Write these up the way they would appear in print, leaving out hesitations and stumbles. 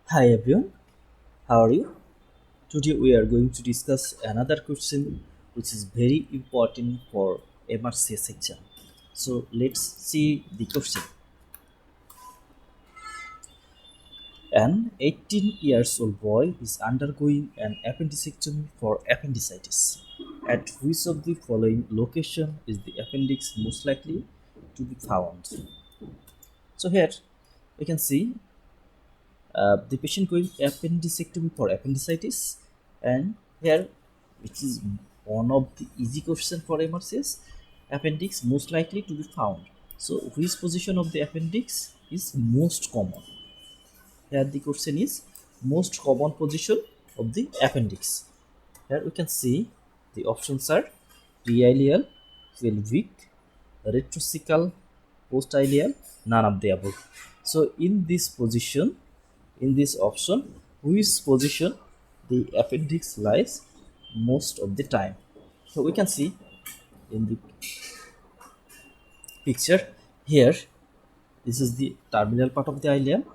Hi everyone, how are you? Today we are going to discuss another question which is very important for MRCS exam. So let's see the question. An 18 years old boy is undergoing an appendicectomy for appendicitis. At which of the following location is the appendix most likely to be found? So here we can see the patient going appendicectomy for appendicitis, and here which is one of the easy question for MRCS, appendix most likely to be found. So which position of the appendix is most common? Here the question is most common position of the appendix. Here we can see the options are pre-ileal, pelvic, retrocecal, post-ileal, none of the above. So in this position, in this option, which position the appendix lies most of the time? So we can see in the picture here, this is the terminal part of the ileum,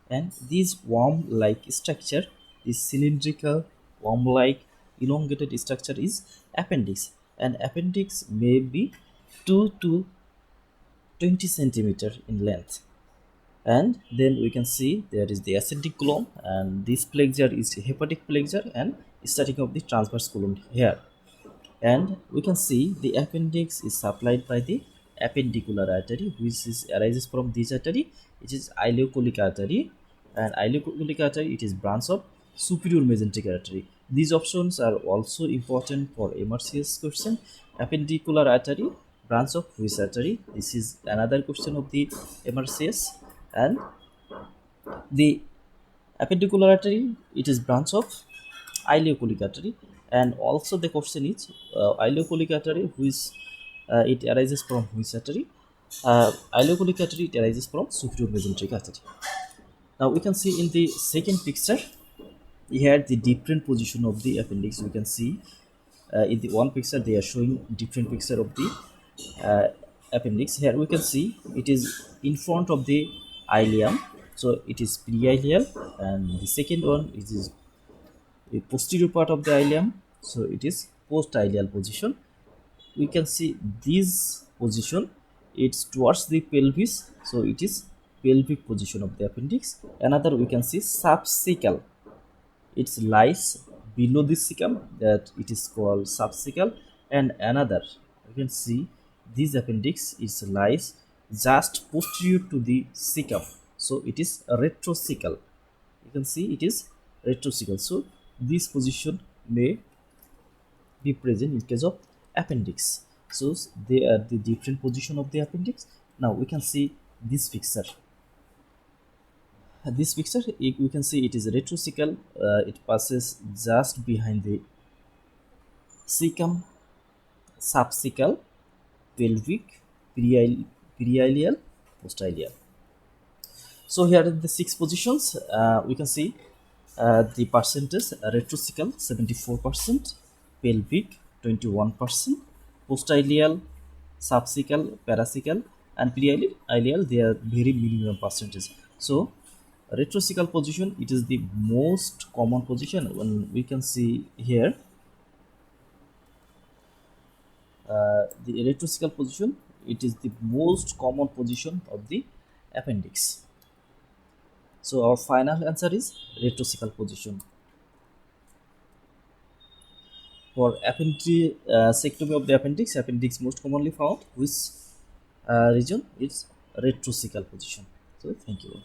and this worm like structure, this cylindrical worm like elongated structure is appendix, and appendix may be 2 to 20 centimeter in length. And then we can see there is the ascending column, and this flexure is the hepatic flexure and starting of the transverse column here. And we can see the appendix is supplied by the appendicular artery, which is arises from this artery, which is ileocholic artery, and ileocholic artery, it is branch of superior mesenteric artery. These options are also important for MRCS question. Appendicular artery, branch of which artery? This is another question of the MRCS. And the appendicular artery, it is branch of ileocholic artery, and also the question is ileocholic artery, which it arises from which artery? Ileocholic artery, it arises from superior mesenteric artery. Now we can see in the second picture here the different position of the appendix. We can see in the one picture they are showing different picture of the uh, appendix. Here we can see it is in front of the ileum, so it is pre-ileal, and the second one is the posterior part of the ileum, so it is post-ileal position. We can see this position, it's towards the pelvis, so it is pelvic position of the appendix. Another we can see subcecal, it lies below the cecum, that it is called subcecal. And another you can see this appendix is lies just posterior to the cecum, so it is retrocecal. You can see it is retrocecal, so this position may be present in case of appendix. So they are the different position of the appendix. Now we can see this picture. This picture, we can see it is retrocecal. It passes just behind the cecum, subcecal, pelvic, periileal, postileal. So here are the six positions. We can see the percentage: retrocecal 74%, pelvic 21%, postileal, subcecal, paracecal, and periileal, they are very minimum percentage. So retrocecal position, it is the most common position. When we can see here the retrocecal position, it is the most common position of the appendix. So our final answer is retrocecal position. For appendicectomy of the appendix most commonly found, which region is retrocecal position. So thank you.